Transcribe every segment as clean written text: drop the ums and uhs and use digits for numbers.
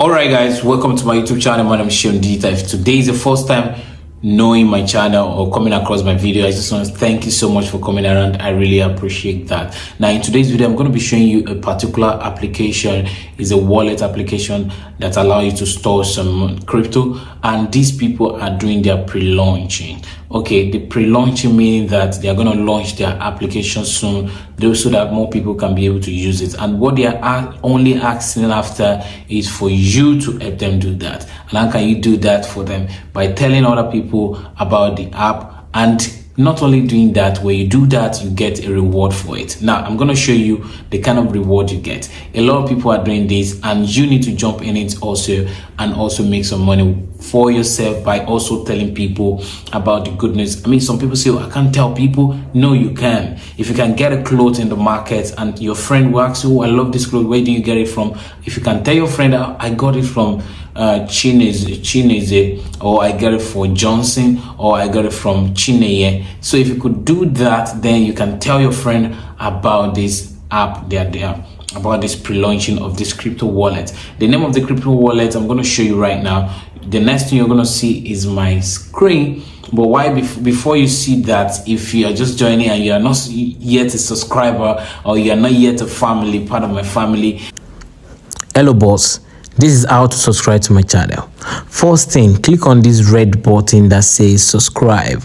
Alright guys, welcome to my YouTube channel. My name is Seun. If today is the first time knowing my channel or coming across my video, I just want to thank you so much for coming around. I really appreciate that. Now in today's video, I'm going to be showing you a particular application. It's a wallet application that allows you to store some crypto, and these people are doing their pre-launching. Okay, the pre-launching meaning that they are going to launch their application soon, so that more people can be able to use it. And what they are only asking after is for you to help them do that. And how can you do that for them? By telling other people about the app. And not only doing that, when you do that, you get a reward for it. Now I'm going to show you the kind of reward you get. A lot of people are doing this, and you need to jump in it also, and also make some money for yourself by also telling people about the goodness. I mean, some people say, oh, I can't tell people. No, you can. If you can get a cloth in the market and your friend will ask you, oh, I love this cloth, where do you get it from? If you can tell your friend, I got it from 𝐶𝐈𝐆𝐈𝐓𝐀𝐶, or I got it from Johnson, or I got it from 𝐶𝐈𝐆𝐈𝐓𝐀𝐶. So if you could do that, then you can tell your friend about this app about this pre-launching of this crypto wallet. The name of the crypto wallet I'm going to show you right now. The next thing you're going to see is my screen. But why before you see that, if you are just joining and you are not yet a subscriber, or you are not yet a family, part of my family, hello boss, this is how to subscribe to my channel. First thing, click on this red button that says subscribe.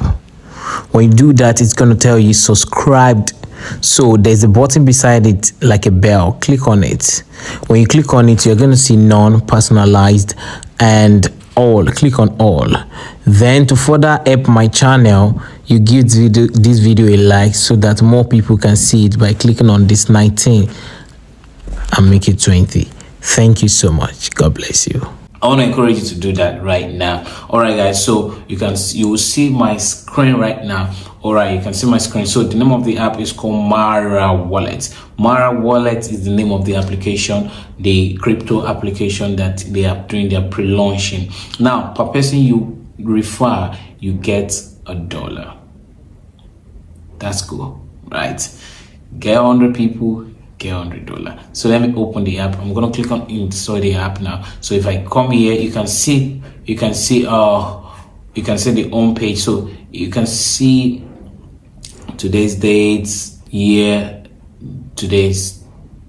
When you do that, it's going to tell you subscribed. So there's a button beside it like a bell. Click on it. When you click on it, you're going to see none, personalized, and all. Click on all. Then to further help my channel, you give this video a like so that more people can see it by clicking on this 19 and make it 20. Thank you so much. God bless you. I want to encourage you to do that right now. All right guys, so you will see my screen right now. All right, you can see my screen. So the name of the app is called marawallet. Marawallet is the name of the application, the crypto application that they are doing their pre-launching. Now per person you refer, you get $1. That's cool, right? Get 100 people, get $100. So let me open the app. I'm gonna click on install the app now. So if I come here, you can see the home page. So you can see today's dates, year, today's.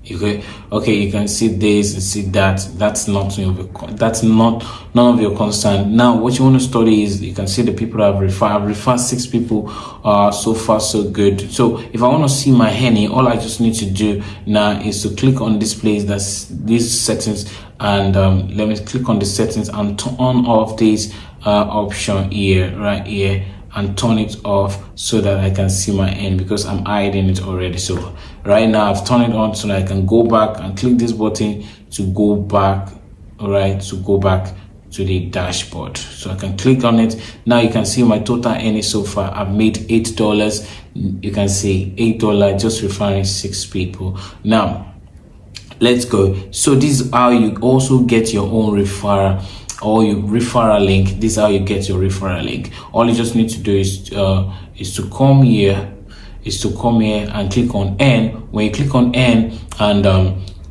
Okay, you can see this and see that. That's not none of your concern. Now what you want to study is, you can see the people I've referred. I've referred 6 people. So far so good. So if I want to see my honey, all I just need to do now is to click on this place, that's these settings, and let me click on the settings and turn off this option here, right here, and turn it off so that I can see my end, because I'm hiding it already. So right now I've turned it on so that I can go back and click this button to go back, all right, to go back to the dashboard. So I can click on it. Now you can see my total earnings so far. I've made $8. You can see $8 just referring 6 people. Now let's go. So this is how you also get your own referral, or your referral link. This is how you get your referral link. All you just need to do is to come here and click on N. When you click on N, and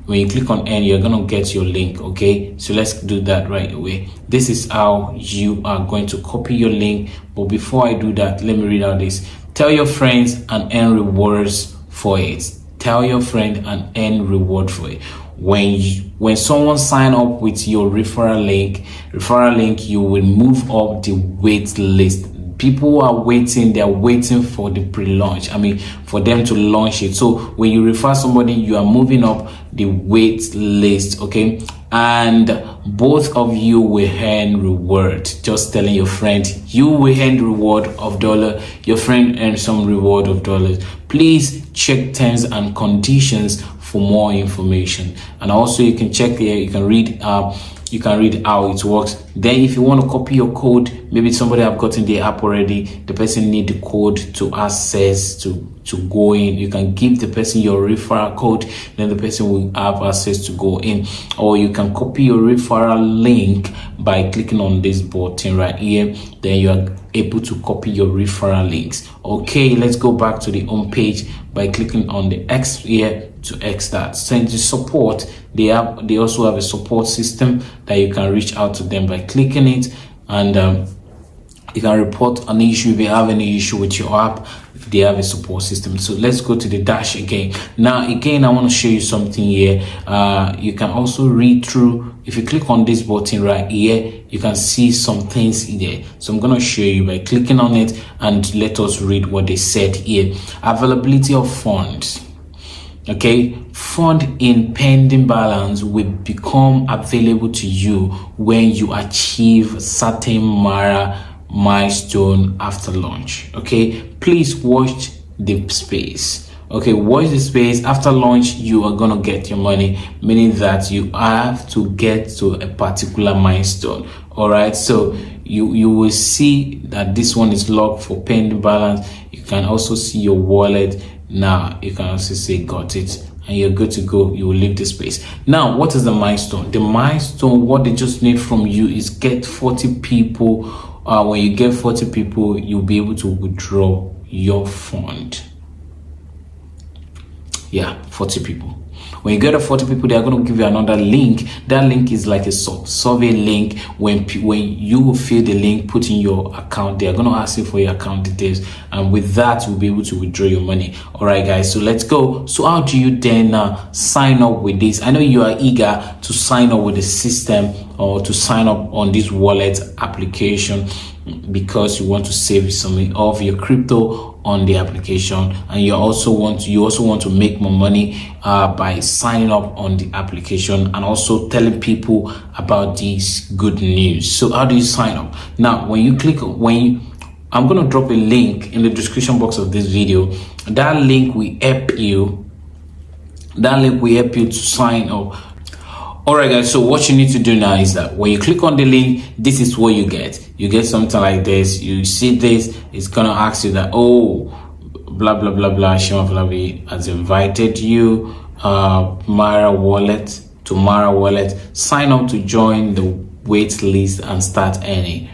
when you click on N, you're gonna get your link. Okay, so let's do that right away. This is how you are going to copy your link. But before I do that, let me read out this. Tell your friends and earn rewards for it. Tell your friend and earn reward for it. When someone sign up with your referral link, you will move up the wait list. People are waiting, they're waiting for the pre-launch, I mean for them to launch it. So when you refer somebody, you are moving up the wait list. Okay, and both of you will earn reward. Just telling your friend, you will earn reward of $1, your friend earns some reward of $. Please check terms and conditions for more information. And also you can check here, you can read how it works. Then if you want to copy your code, maybe somebody have gotten the app already, the person need the code to access to go in, you can give the person your referral code, then the person will have access to go in. Or you can copy your referral link by clicking on this button right here. Then you are able to copy your referral links. Okay, let's go back to the home page by clicking on the X here to X that. Send the support. They also have a support system that you can reach out to them by clicking it, and you can report an issue if you have any issue with your app. They have a support system. So let's go to the dash again. Now again, I want to show you something here. You can also read through. If you click on this button right here, you can see some things there. So I'm going to show you by clicking on it, and let us read what they said here. Availability of funds. Okay, fund in pending balance will become available to you when you achieve certain milestone after launch. Okay, please watch the space. Okay, watch the space. After launch, you are gonna get your money, meaning that you have to get to a particular milestone. All right, so you will see that this one is locked for pending balance. You can also see your wallet. Now you can also say got it, and you're good to go. You will leave the space. Now, what is the milestone? The milestone, what they just need from you is get 40 people. When you get 40 people, you'll be able to withdraw your fund. Yeah, 40 people. When you get a 40 people, they're going to give you another link. That link is like a survey link. When you fill the link, put in your account, they're going to ask you for your account details, and with that you'll be able to withdraw your money. All right guys, so let's go. So how do you then sign up with this? I know you are eager to sign up with the system, or to sign up on this wallet application, because you want to save some of your crypto on the application, and you also want to make more money by signing up on the application and also telling people about this good news. So how do you sign up? Now when you click, I'm going to drop a link in the description box of this video. That link will help you to sign up. Alright guys, so what you need to do now is that when you click on the link, this is what you get. You get something like this. You see this, it's gonna ask you that, oh, blah blah blah blah, Seun has invited you marawallet to marawallet. Sign up to join the wait list and start earning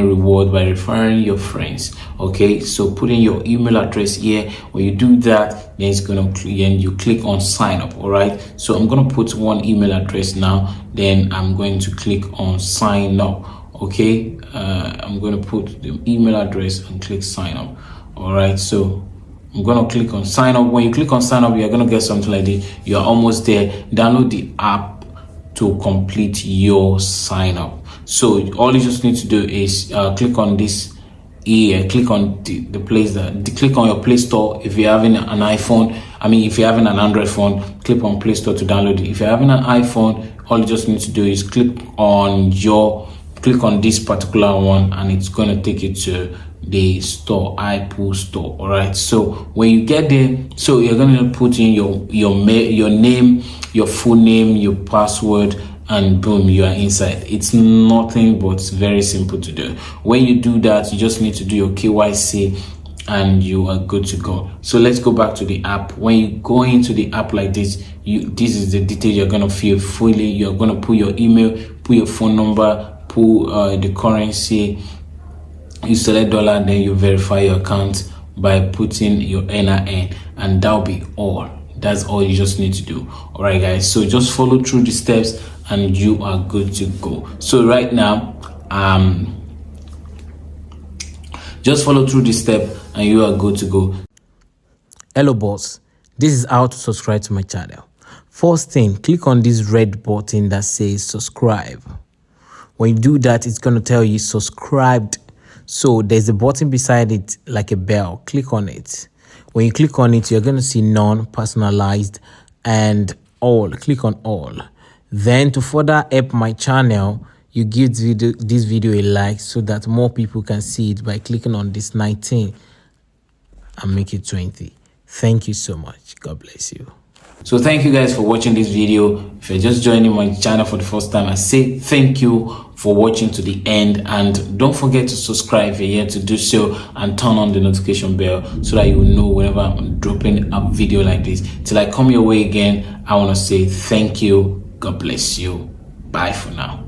reward by referring your friends. Okay, so put in your email address here. When you do that, then it's gonna you click on sign up. All right, so I'm gonna put one email address now, then I'm going to click on sign up. Okay, I'm going to put the email address and click sign up. All right, so I'm going to click on sign up. When you click on sign up, you're going to get something like this. You're almost there. Download the app to complete your sign up. So all you just need to do is click on this here, click on the place click on your Play Store. If you're having an iPhone, if you're having an Android phone, click on Play Store to download it. If you're having an iPhone, all you just need to do is click on this particular one, and it's going to take you to the store, iPool store. All right, so when you get there, so you're going to put in your name, your full name, your password, and boom, you are inside. It's nothing but very simple to do. When you do that, you just need to do your KYC and you are good to go. So let's go back to the app. When you go into the app like this, this is the detail you're going to fill fully. You're going to put your email, put your phone number, put the currency. You select dollar, then you verify your account by putting your NIN, and that'll be all. That's all you just need to do. All right guys, so just follow through the steps and you are good to go. So right now, just follow through the step and you are good to go. Hello boss, this is how to subscribe to my channel. First thing, click on this red button that says subscribe. When you do that, it's going to tell you subscribed. So there's a button beside it like a bell. Click on it. When you click on it, you're going to see none, personalized, and all. Click on all. Then to further help my channel, you give this video a like so that more people can see it by clicking on this 19 and make it 20. Thank you so much. God bless you. So thank you guys for watching this video. If you're just joining my channel for the first time, I say thank you for watching to the end, and don't forget to subscribe if you're here to do so, and turn on the notification bell so that you will know whenever I'm dropping a video like this. Till I come your way again, I want to say thank you. God bless you. Bye for now.